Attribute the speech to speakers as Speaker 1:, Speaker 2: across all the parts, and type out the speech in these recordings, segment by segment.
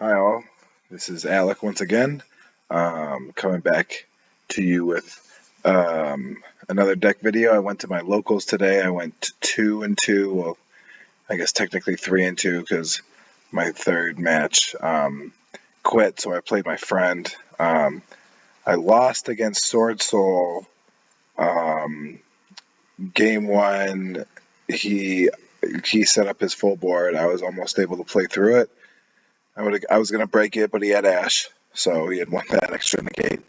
Speaker 1: Hi all, this is Alec once again, coming back to you with another deck video. I went to my locals today. I went 2-2. Well, I guess technically 3-2 because my third match quit. So I played my friend. I lost against Sword Soul. Game one, he set up his full board. I was almost able to play through it. I was gonna break it, but he had Ash, so he had won that extra negate.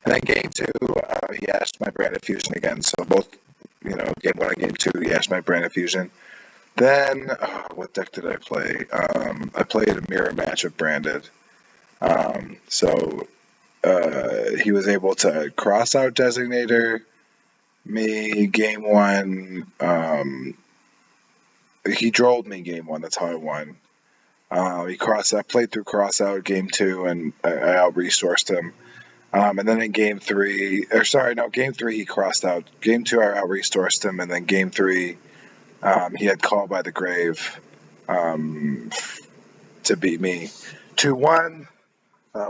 Speaker 1: And then game two, he ashed my Brand of Fusion again. So both, game one and game two, he ashed my Brand of Fusion. Then, what deck did I play? I played a mirror match of Branded. So he was able to cross out Designator me game one. He drolled me game one. That's how I won. I played through cross out game two, and I out resourced him. And then in game three he crossed out. Game two, I out resourced him, and then game three, he had Call by the Grave to beat me 2-1,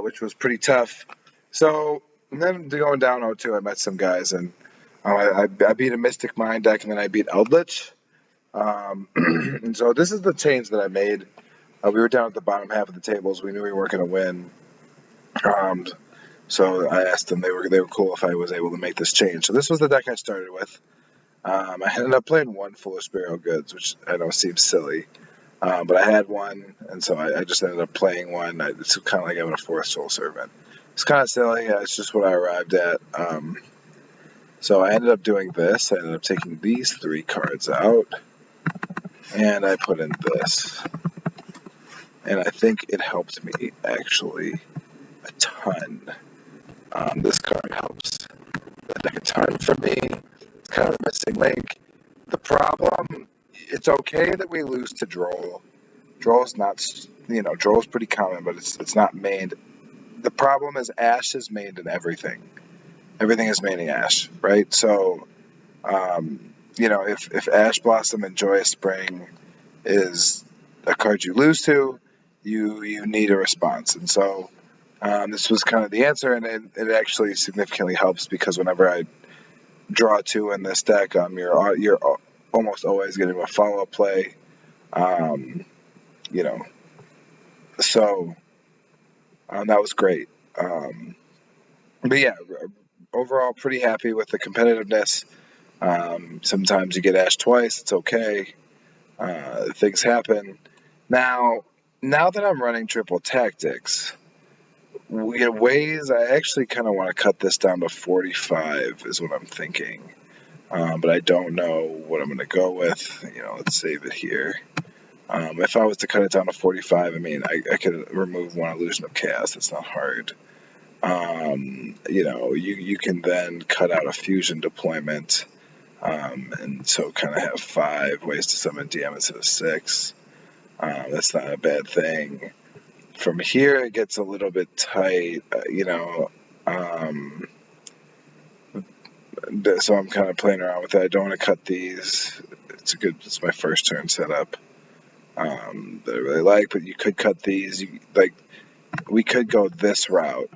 Speaker 1: which was pretty tough. So, and then going down 0-2, I met some guys, and I beat a Mystic Mind deck, and then I beat Eldritch. And so this is the change that I made. We were down at the bottom half of the tables. We knew we weren't going to win. So I asked them. They were cool if I was able to make this change. So this was the deck I started with. I ended up playing one Foolish Burial Goods, which I know seems silly, but I had one, and so I just ended up playing one. It's kind of like having a fourth Soul Servant. It's kind of silly. It's just what I arrived at. So I ended up doing this. I ended up taking these three cards out, and I put in this. And I think it helped me, actually, a ton. This card helps the deck a ton for me. It's kind of a missing link. The problem, it's okay that we lose to Droll. Droll's not, Droll's pretty common, but it's not mained. The problem is Ash is mained in everything. Everything is maining Ash, right? So, if Ash Blossom and Joyous Spring is a card you lose to, you need a response. And so this was kind of the answer, and it actually significantly helps because whenever I draw two in this deck, you're almost always getting a follow-up play. So that was great. But yeah, overall pretty happy with the competitiveness. Sometimes you get Ash twice, it's okay. Things happen. Now that I'm running triple tactics, ways I actually kind of want to cut this down to 45 is what I'm thinking. But I don't know what I'm going to go with. Let's save it here. If I was to cut it down to 45, I mean, I could remove one Illusion of Chaos. That's not hard. You can then cut out a fusion deployment, and so kind of have 5 ways to summon DM instead of 6. That's not a bad thing. From here, it gets a little bit tight, so I'm kind of playing around with it. I don't want to cut these. It's my first turn setup that I really like, but you could cut these. We could go this route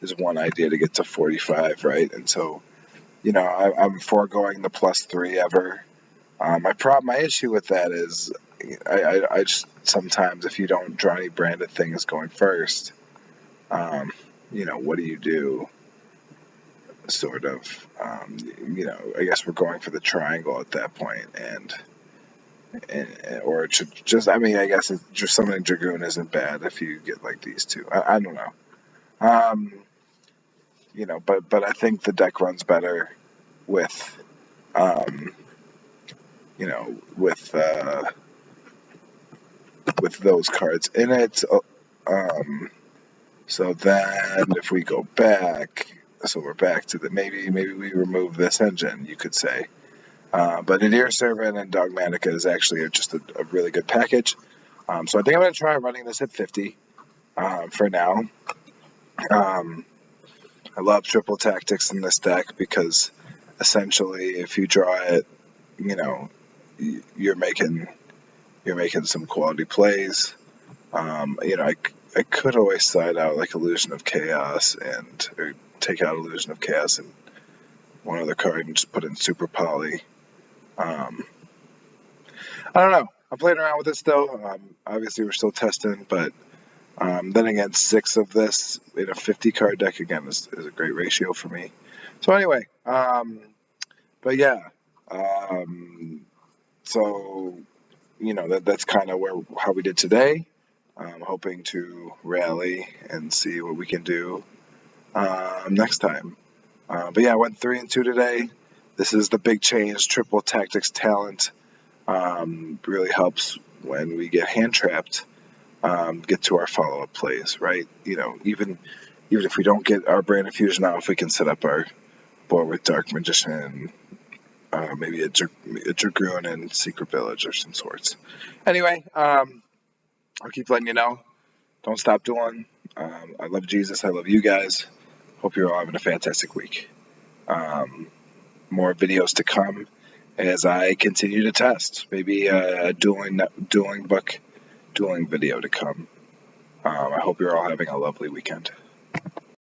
Speaker 1: is one idea to get to 45, right? And so, I'm foregoing the +3 ever. My issue with that is I just sometimes if you don't draw any branded things going first, what do you do? Sort of, I guess we're going for the triangle at that point, or it should just. I mean, I guess just summoning Dragoon isn't bad if you get like these two. I don't know. But I think the deck runs better with, with those cards in it. So then if we go back, so we're back to maybe we remove this engine, you could say. But Nadir Servant and Dogmatica is actually just a really good package. So I think I'm going to try running this at 50 for now. I love triple tactics in this deck because essentially if you draw it, you're making some quality plays. I could always slide out like Illusion of Chaos or take out Illusion of Chaos and one other card and just put in Super Poly. I don't know. I'm playing around with it still. Obviously, we're still testing, but then again, 6 of this in a 50 card deck again is a great ratio for me. So anyway, but yeah, so that's kind of how we did today. I'm hoping to rally and see what we can do next time. But yeah, I went 3-2 today. This is the big change. Triple Tactics Talent really helps when we get hand trapped. Get to our follow-up plays, right? Even if we don't get our Brand Infusion out, if we can set up our board with Dark Magician, maybe a Dragoon and Secret Village or some sorts. Anyway, I'll keep letting you know. Don't stop dueling. I love Jesus. I love you guys. Hope you're all having a fantastic week. More videos to come as I continue to test. Maybe a dueling video to come. I hope you're all having a lovely weekend.